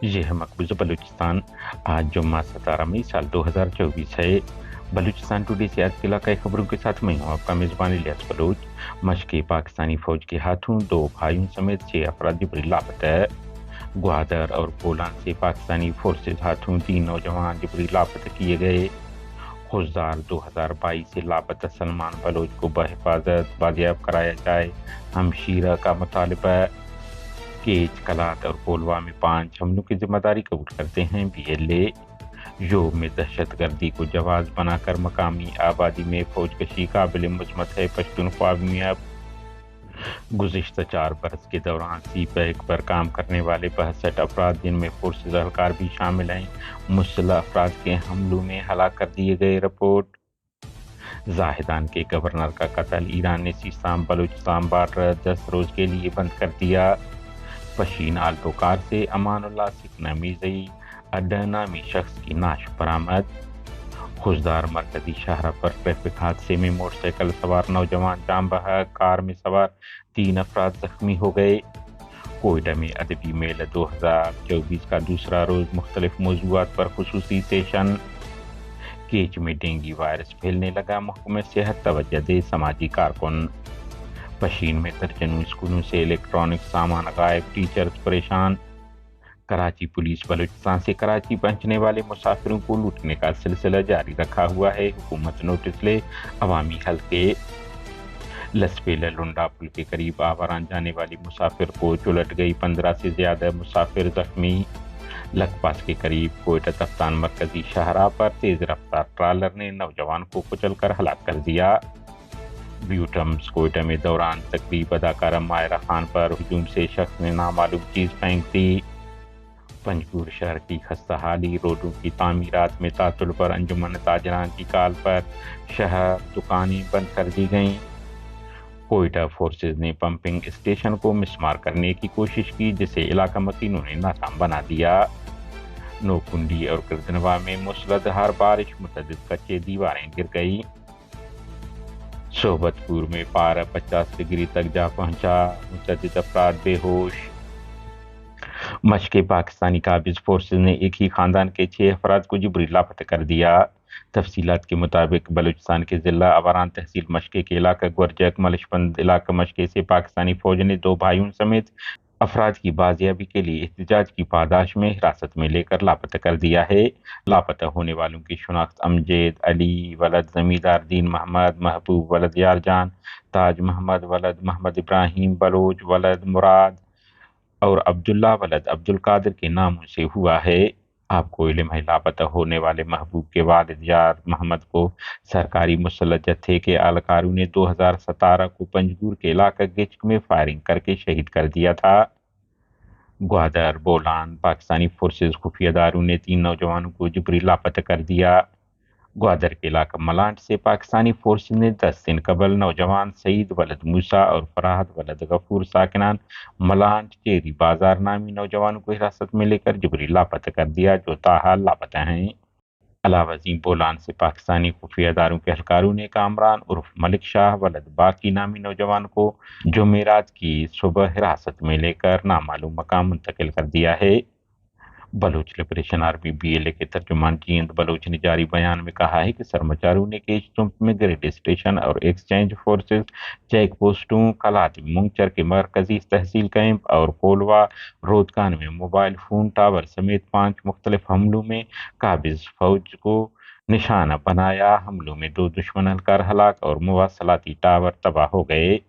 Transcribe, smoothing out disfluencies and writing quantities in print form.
ये है मकबूजा बलूचिस्तान। आज जुम्मा 17 मई साल 2024 है। बलूचिस्तान टुडे से आज के इलाकाई खबरों के साथ मैं हूँ आपका मेजबान इलियास बलूच। मशक़ पाकिस्तानी फौज के हाथों 2 भाइयों समेत 6 अफराद जबरी लापता है। ग्वादर और बोलान से पाकिस्तानी फोर्सेज हाथों 3 नौजवान जबरी लापता किए गए। खुशदार 2022 से लापता सलमान बलोच को बहिफाजत बाजियाब कराया जाए, हमशीरा का मुतालबा। केज, कलात और पोलवा में 5 हमलों की जिम्मेदारी कबूल करते हैं BLA। योग में दहशतगर्दी को जवाज बनाकर मकामी आबादी में फौजकशी काबिल मुज़म्मत है पश्तूनख्वा में। अब गुज़िश्ता 4 बरस के दौरान CPEC पर काम करने वाले 62 अफराद जिनमें फोर्सेज एहलकार भी शामिल हैं, मुसल्लह अफराद के हमलों में हलाक कर दिए गए। रिपोर्ट जाहिदान के गवर्नर का कत्ल, ईरान ने सीस्तान बलूचिस्तान बॉर्डर 10 रोज के लिए बंद कर दिया। पशीन आल्टो कार से अमानुल्लाह सिकना मीज़ई अड्डा नामी शख्स की नाश बरामद। खुशदार मरकजी शाहरा पर ट्रैफिक हादसे में मोटरसाइकिल सवार नौजवान जान बहक, कार में सवार 3 अफराद जख्मी हो गए। कोयटा में अदबी मेला 2024 का दूसरा रोज मुख्तलिफ मौज़ूआत पर खुसूसी सेशन। केच में डेंगू वायरस फैलने लगा, महकमे सेहत तवज्जो दे समाजी कारकुन। पशीन में दर्जनों स्कूलों से इलेक्ट्रॉनिक सामान गायब, टीचर्स परेशान। कराची पुलिस बलूचिस्तान से कराची पहुंचने वाले मुसाफिरों को लूटने का सिलसिला जारी रखा हुआ है, हुकूमत नोटिस ले अवामी हल्के। लसपेला लुंडा पुल के करीब आवारान जाने वाली मुसाफिर को उलट गई, 15 से ज्यादा मुसाफिर जख्मी। लखपास के करीब कोयटा तफ्तान मरकजी शाहरा पर तेज रफ्तार ट्रालर ने नौजवान को कुचलकर हलाक कर दिया। ब्यूटम्स कोयटा में दौरान तकरीब अदाकारा मायरा खान पर हुजूम से शख्स ने नामालूम चीज फेंक दी। पंजगुर शहर की खस्ताहाली, रोडों की तामीरात में तातुल पर अंजुमन ताजरान की काल पर शहर दुकानें बंद कर दी गईं। कोयटा फोर्सेज ने पंपिंग स्टेशन को मिसमार करने की कोशिश की, जिसे इलाका मकीनों ने नाकाम बना दिया। नोकुंडी और किरदनवा में मूसलाधार बारिश, मुतअद्दिद कच्चे दीवारें गिर गई। सोबतपुर में पारा 50 डिग्री तक जा पहुंचा, मुतअद्दिद अफराद बेहोश। मशक़ पाकिस्तानी काबिज फोर्सेज ने एक ही खानदान के 6 अफराद को जबरी लापता कर दिया। तफसीलात के मुताबिक बलूचिस्तान के ज़िला अवारान तहसील मशक़ के इलाका गुरजक मलिशबंद इलाका मशक़ से पाकिस्तानी फौज ने 2 भाइयों समेत अफराद की बाजियाबी के लिए एहतजाज की पादाश में हिरासत में लेकर लापता कर दिया है। लापता होने वालों की शनाख्त अमजद अली वलद जमींदार दीन मोहम्मद, महबूब वलद यारजान, ताज मोहम्मद वलद मोहम्मद इब्राहिम, बलोच वलद मुराद और अब्दुल्ला वलद अब्दुल कादिर के नामों से हुआ है। आपको इल्म है, लापता होने वाले महबूब के वालिद यार मोहम्मद को सरकारी मुसल्लह जत्थे के एहलकारों ने 2017 को पंजगुर के इलाका गिचक में फायरिंग करके शहीद कर दिया था। ग्वादर बोलान पाकिस्तानी फोर्सेज खुफिया इदारों ने 3 नौजवानों को जबरी लापता कर दिया। ग्वादर के इलाका मलांट से पाकिस्तानी फोर्सेज ने 10 दिन कबल नौजवान सईद वलद मूसा और फराहद वलद गफूर साकिनान मलांट चेरी बाजार नामी नौजवानों को हिरासत में लेकर जबरी लापता कर दिया, जो ताहाल लापता हैं। अलावज़ी बोलान से पाकिस्तानी खुफिया इदारों के एहलकारों ने कामरान उर्फ मलिक शाह वलद बाकी नामी नौजवान को जुमेरात की सुबह हिरासत में लेकर नामालूम मकाम मुंतकिल कर दिया है। बलूच लिबरेशन आर्मी BLA के तर्जुमान जींद बलूच ने जारी बयान में कहा है कि सरमचारों ने केच चुंप में ग्रेड स्टेशन और एक्सचेंज फोर्सेज चेक पोस्टों, कलात मुंगचर के मरकजी तहसील कैंप और कोलवा रोदकान में मोबाइल फोन टावर समेत 5 मुख्तलिफ हमलों में काबिज फौज को निशाना बनाया। हमलों में 2 दुश्मन एहलकार हलाक और मुवासलाती टावर तबाह हो गए।